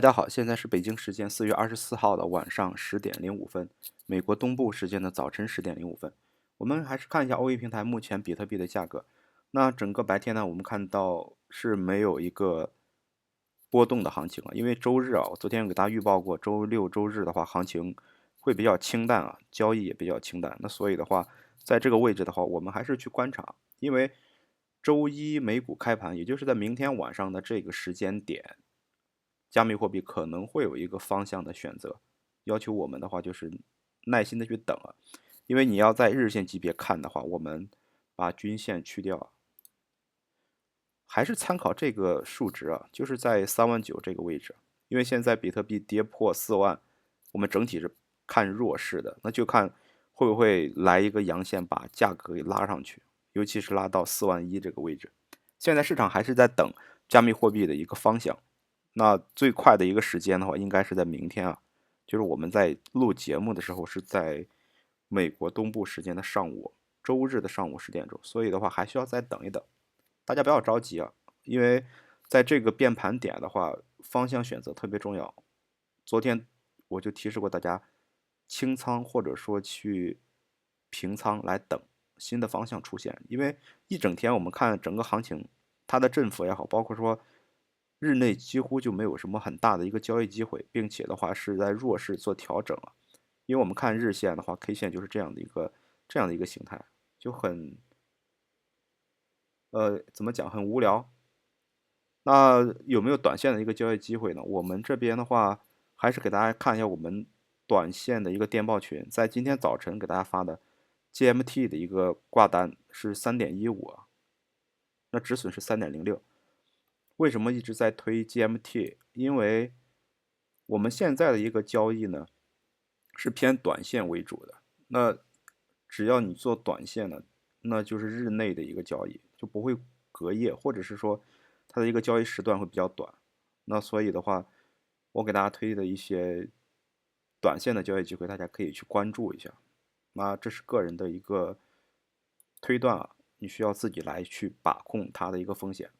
大家好，现在是北京时间4月24号的晚上10点05分，美国东部时间的早晨10点05分。我们还是看一下欧 E 平台目前比特币的价格。那整个白天呢，我们看到是没有一个波动的行情啊，因为周日啊，我昨天有给大家预报过，周六周日的话，行情会比较清淡啊，交易也比较清淡。那所以的话，在这个位置的话，我们还是去观察，因为周一美股开盘，也就是在明天晚上的这个时间点。加密货币可能会有一个方向的选择，要求我们的话就是耐心的去等啊，因为你要在日线级别看的话，我们把均线去掉，还是参考这个数值啊，就是在39000这个位置，因为现在比特币跌破40000，我们整体是看弱势的，那就看会不会来一个阳线把价格给拉上去，尤其是拉到41000这个位置。现在市场还是在等加密货币的一个方向。那最快的一个时间的话，应该是在明天啊，就是我们在录节目的时候是在美国东部时间的上午，周日的上午10点钟，所以的话还需要再等一等，大家不要着急啊，因为在这个变盘点的话，方向选择特别重要。昨天我就提示过大家，清仓或者说去平仓来等新的方向出现，因为一整天我们看整个行情，它的振幅也好，包括说日内几乎就没有什么很大的一个交易机会，并且的话是在弱势做调整啊。因为我们看日线的话，K 线就是这样的一个形态，就很怎么讲很无聊。那有没有短线的一个交易机会呢？我们这边的话，还是给大家看一下我们短线的一个电报群，在今天早晨给大家发的 GMT 的一个挂单是3.15啊，那止损是3.06。为什么一直在推 GMT？因为我们现在的一个交易呢，是偏短线为主的。那只要你做短线呢，那就是日内的一个交易，就不会隔夜，或者是说它的一个交易时段会比较短。那所以的话，我给大家推的一些短线的交易机会，大家可以去关注一下。那这是个人的一个推断啊，你需要自己来去把控它的一个风险。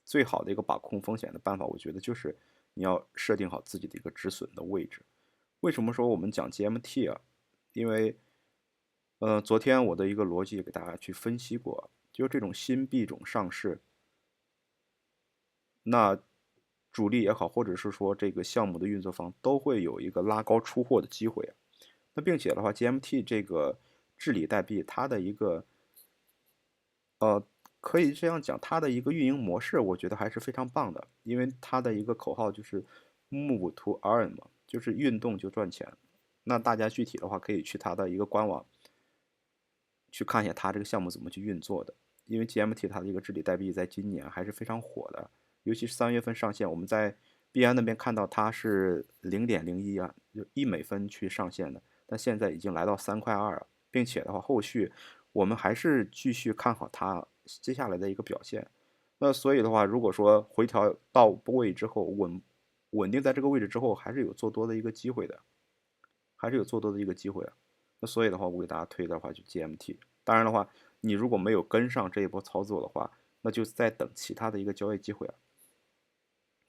最好的一个把控风险的办法，我觉得就是你要设定好自己的一个止损的位置。为什么说我们讲 GMT 啊？因为，昨天我的一个逻辑给大家去分析过，就这种新币种上市，那主力也好，或者是说这个项目的运作方都会有一个拉高出货的机会啊。那并且的话，GMT 这个治理代币，它的一个可以这样讲，它的一个运营模式，我觉得还是非常棒的，因为它的一个口号就是 “Move to Earn” 嘛，就是运动就赚钱。那大家具体的话，可以去它的一个官网去看一下它这个项目怎么去运作的。因为 GMT 它的一个治理代币在今年还是非常火的，尤其是3月份上线，我们在币安那边看到它是0.01啊，就1美分去上线的，但现在已经来到3.2了，并且的话，后续我们还是继续看好它接下来的一个表现。那所以的话，如果说回调到位之后稳定在这个位置之后，还是有做多的一个机会的，还是有做多的一个机会啊。那所以的话，我给大家推的话就 GMT。当然的话，你如果没有跟上这一波操作的话，那就在等其他的一个交易机会啊。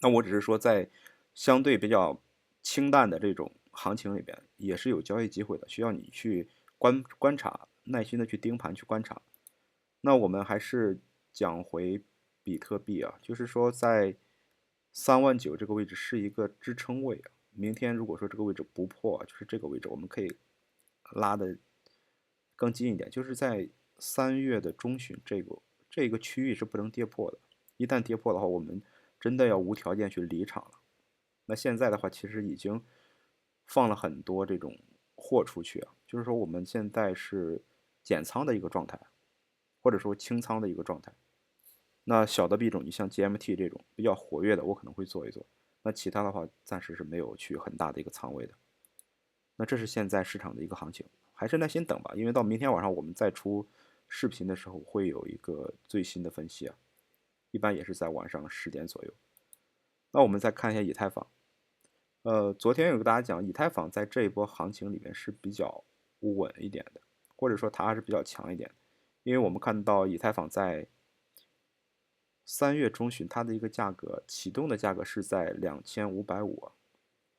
那我只是说，在相对比较清淡的这种行情里边，也是有交易机会的，需要你去观察，耐心的去盯盘去观察。那我们还是讲回比特币啊，就是说在39000这个位置是一个支撑位啊。明天如果说这个位置不破，就是这个位置，我们可以拉的更近一点，就是在3月的中旬这个区域是不能跌破的。一旦跌破的话，我们真的要无条件去离场了。那现在的话，其实已经放了很多这种货出去啊，就是说我们现在是减仓的一个状态，或者说清仓的一个状态。那小的币种，你像 GMT 这种比较活跃的，我可能会做一做。那其他的话，暂时是没有去很大的一个仓位的。那这是现在市场的一个行情，还是耐心等吧，因为到明天晚上我们再出视频的时候，会有一个最新的分析啊，一般也是在晚上10点左右。那我们再看一下以太坊，昨天有跟大家讲，以太坊在这一波行情里面是比较稳一点的，或者说它还是比较强一点，因为我们看到以太坊在3月中旬它的一个价格启动的价格是在2550，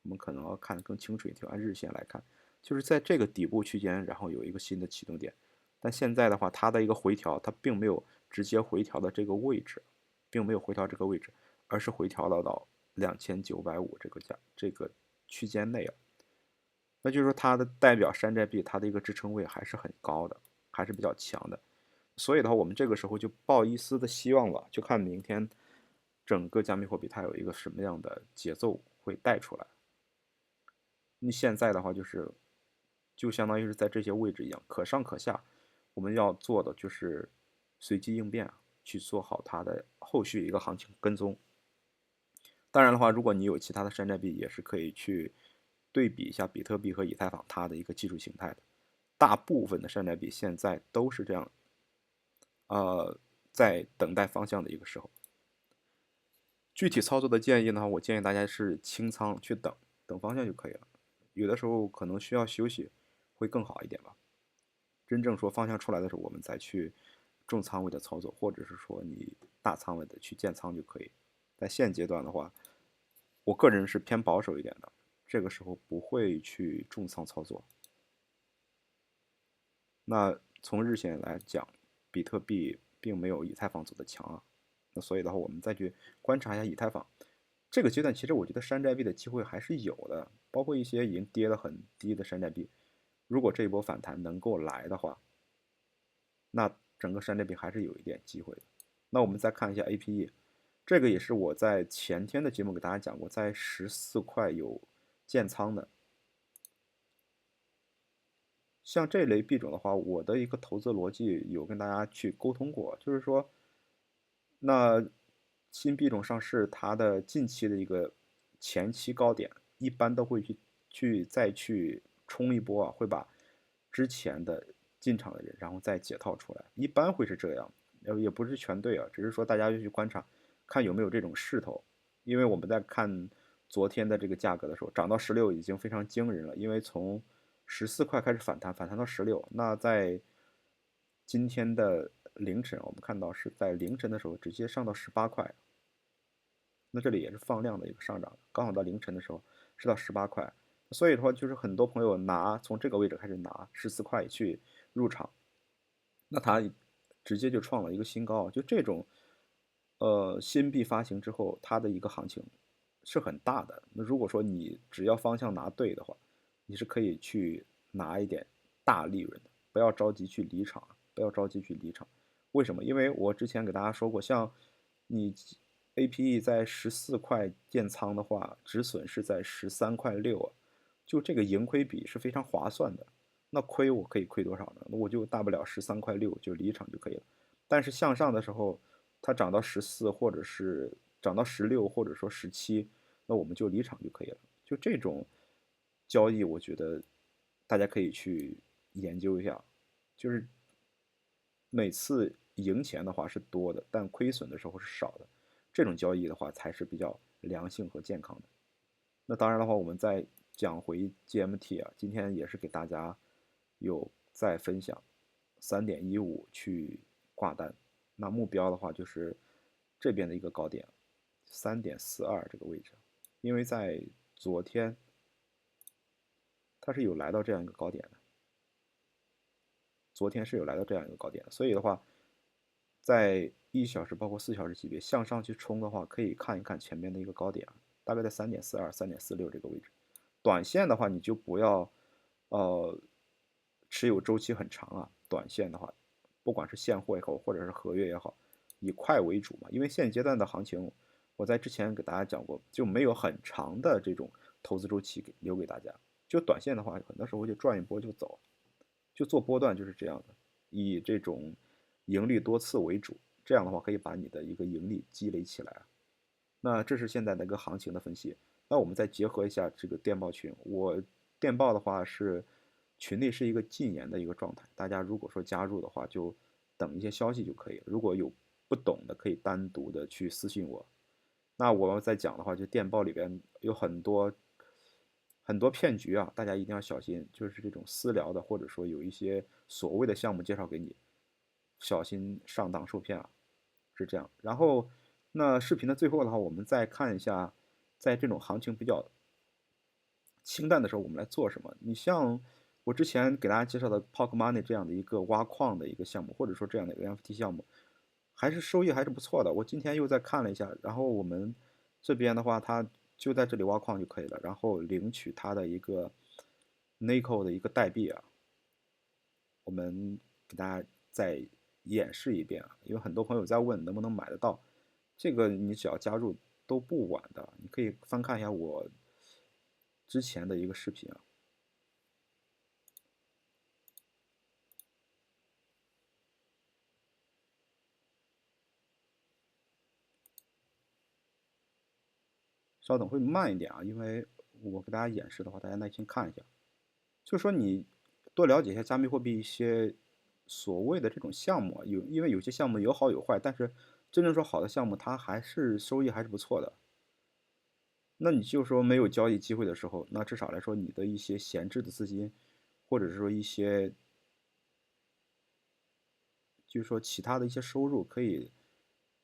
我们可能要看得更清楚一点，按日线来看，就是在这个底部区间，然后有一个新的启动点。但现在的话，它的一个回调，它并没有直接回调的这个位置，并没有回调这个位置，而是回调到2950这个区间内了。那就是说，它的代表山寨币，它的一个支撑位还是很高的，还是比较强的。所以的话，我们这个时候就抱一丝的希望吧，就看明天整个加密货币它有一个什么样的节奏会带出来。你现在的话就相当于是在这些位置一样，可上可下。我们要做的就是随机应变，去做好它的后续一个行情跟踪。当然的话，如果你有其他的山寨币，也是可以去对比一下比特币和以太坊它的一个技术形态的。大部分的山寨币现在都是这样，在等待方向的一个时候。具体操作的建议呢，我建议大家是清仓去等方向就可以了。有的时候可能需要休息，会更好一点吧。真正说方向出来的时候，我们再去重仓位的操作，或者是说你大仓位的去建仓就可以。在现阶段的话，我个人是偏保守一点的，这个时候不会去重仓操作。那从日线来讲，比特币并没有以太坊走的强啊。那所以的话，我们再去观察一下以太坊。这个阶段其实我觉得山寨币的机会还是有的，包括一些已经跌得很低的山寨币，如果这一波反弹能够来的话，那整个山寨币还是有一点机会的。那我们再看一下 APE，这个也是我在前天的节目给大家讲过，在14块有建仓的。像这类币种的话，我的一个投资逻辑有跟大家去沟通过，就是说，那新币种上市，它的近期的一个前期高点，一般都会再去冲一波啊，会把之前的进场的人，然后再解套出来，一般会是这样，也不是全对啊，只是说大家就去观察，看有没有这种势头，因为我们在看昨天的这个价格的时候，涨到16已经非常惊人了，因为从14块开始反弹，反弹到16，那在今天的凌晨，我们看到是在凌晨的时候直接上到18块，那这里也是放量的一个上涨，刚好到凌晨的时候是到18块，所以的话就是很多朋友从这个位置开始拿14块去入场，那它直接就创了一个新高，就这种新币发行之后，它的一个行情是很大的。那如果说你只要方向拿对的话，你是可以去拿一点大利润的，不要着急去离场，不要着急去离场。为什么？因为我之前给大家说过，像你 APE 在14块建仓的话，止损是在13.6块啊，就这个盈亏比是非常划算的。那亏我可以亏多少呢？那我就大不了13.6块就离场就可以了。但是向上的时候，它涨到14，或者是涨到16，或者说17，那我们就离场就可以了。就这种交易，我觉得大家可以去研究一下，就是每次赢钱的话是多的，但亏损的时候是少的，这种交易的话才是比较良性和健康的。那当然的话，我们再讲回 GMT 啊，今天也是给大家有在分享3.15去挂单，那目标的话就是这边的一个高点3.42这个位置，因为在昨天它是有来到这样一个高点的，昨天是有来到这样一个高点的，所以的话，在1小时包括4小时级别向上去冲的话，可以看一看前面的一个高点啊，大概在3.42、3.46这个位置。短线的话，你就不要持有周期很长啊。短线的话，不管是现货也好，或者是合约也好，以快为主嘛。因为现阶段的行情，我在之前给大家讲过，就没有很长的这种投资周期留给大家。就短线的话，很多时候就赚一波就走，就做波段就是这样的，以这种盈利多次为主。这样的话可以把你的一个盈利积累起来。那这是现在的一个行情的分析。那我们再结合一下这个电报群，我电报的话是群内是一个禁言的一个状态，大家如果说加入的话，就等一些消息就可以了。如果有不懂的，可以单独的去私信我。那我们再讲的话，就电报里边有很多骗局啊，大家一定要小心，就是这种私聊的，或者说有一些所谓的项目介绍给你，小心上当受骗啊，是这样。然后，那视频的最后的话，我们再看一下，在这种行情比较清淡的时候我们来做什么。你像我之前给大家介绍的 Pock Money 这样的一个挖矿的一个项目，或者说这样的一个 NFT 项目，还是收益还是不错的。我今天又再看了一下，然后我们这边的话，它就在这里挖矿就可以了，然后领取它的一个 Nico 的一个代币啊。我们给大家再演示一遍啊，因为很多朋友在问能不能买得到，这个你只要加入都不晚的，你可以翻看一下我之前的一个视频啊。稍等，会慢一点啊，因为我给大家演示的话，大家耐心看一下。就是说你多了解一下加密货币一些所谓的这种项目啊，因为有些项目有好有坏，但是真正说好的项目，它还是收益还是不错的。那你就说没有交易机会的时候，那至少来说你的一些闲置的资金，或者是说一些就是说其他的一些收入，可以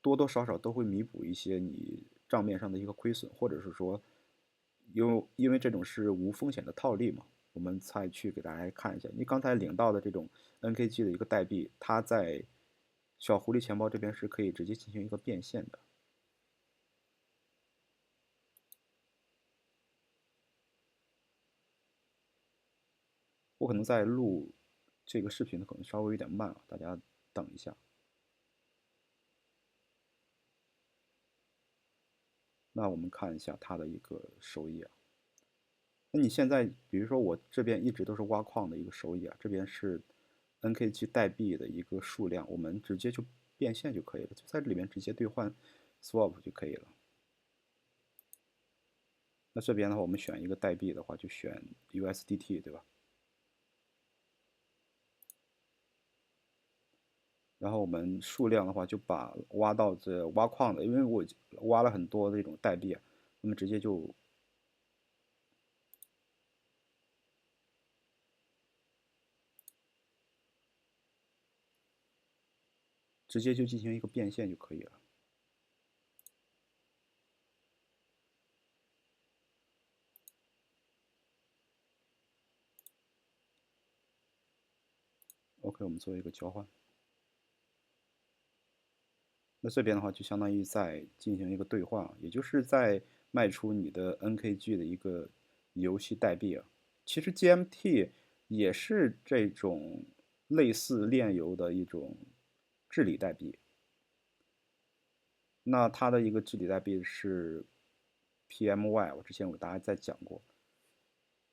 多多少少都会弥补一些你账面上的一个亏损，或者是说，因为这种是无风险的套利嘛，我们再去给大家看一下，你刚才领到的这种 NKG 的一个代币，它在小狐狸钱包这边是可以直接进行一个变现的。我可能在录这个视频的可能稍微有点慢啊，大家等一下。那我们看一下它的一个收益啊。那你现在，比如说我这边一直都是挖矿的一个收益啊，这边是 NKG 代币的一个数量，我们直接就变现就可以了，就在这里面直接兑换 swap 就可以了。那这边的话，我们选一个代币的话，就选 USDT，对吧？然后我们数量的话，就把挖到这挖矿的，因为我挖了很多的这种代币啊，那么直接就进行一个变现就可以了。OK，我们做一个交换。那这边的话，就相当于在进行一个兑换，也就是在卖出你的 NKG 的一个游戏代币啊。其实 GMT 也是这种类似链游的一种治理代币。那它的一个治理代币是 PMY，我之前给大家在讲过。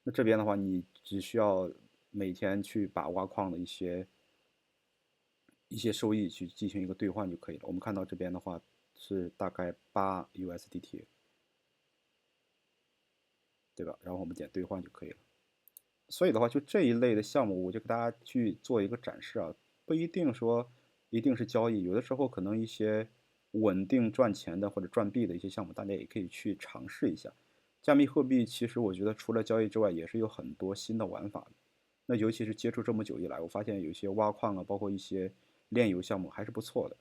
那这边的话，你只需要每天去把挖矿的一些收益去进行一个兑换就可以了。我们看到这边的话是大概8 USDT，对吧？然后我们点兑换就可以了。所以的话，就这一类的项目，我就给大家去做一个展示啊，不一定说一定是交易，有的时候可能一些稳定赚钱的或者赚币的一些项目，大家也可以去尝试一下。加密货币其实我觉得除了交易之外，也是有很多新的玩法的。那尤其是接触这么久以来，我发现有一些挖矿啊，包括一些炼油项目还是不错的。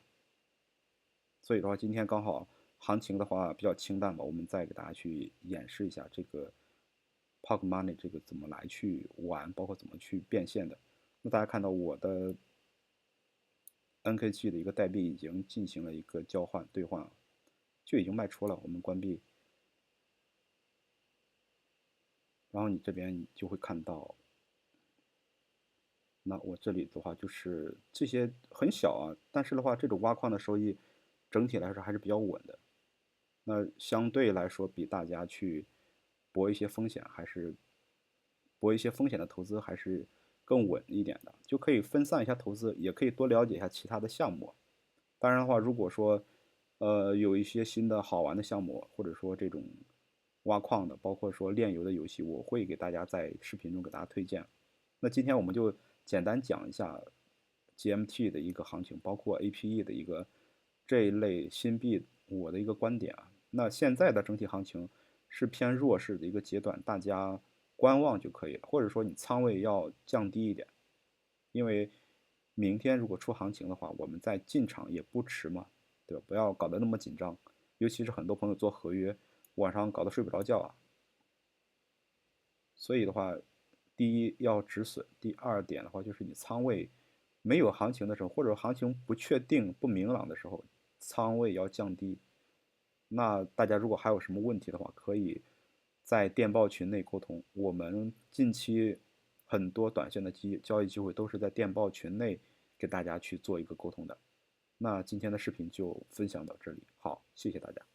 所以的话，今天刚好行情的话比较清淡吧，我们再给大家去演示一下这个 Pock Money 这个怎么来去玩，包括怎么去变现的。那大家看到我的 NKG 的一个代币已经进行了一个交换兑换，就已经卖出了。我们关闭，然后你这边就会看到，那我这里的话就是这些很小啊，但是的话，这种挖矿的收益整体来说还是比较稳的。那相对来说，比大家去搏一些风险，还是搏一些风险的投资，还是更稳一点的，就可以分散一下投资，也可以多了解一下其他的项目。当然的话，如果说有一些新的好玩的项目，或者说这种挖矿的，包括说炼油的游戏，我会给大家在视频中给大家推荐。那今天我们就简单讲一下 GMT 的一个行情，包括 APE 的一个这一类新币我的一个观点啊。那现在的整体行情是偏弱势的一个阶段，大家观望就可以了，或者说你仓位要降低一点，因为明天如果出行情的话，我们再进场也不迟嘛，对吧？不要搞得那么紧张，尤其是很多朋友做合约，晚上搞得睡不着觉啊。所以的话，第一要止损，第二点的话就是你仓位没有行情的时候，或者行情不确定、不明朗的时候，仓位要降低。那大家如果还有什么问题的话，可以在电报群内沟通。我们近期很多短线的交易机会都是在电报群内给大家去做一个沟通的。那今天的视频就分享到这里，好，谢谢大家。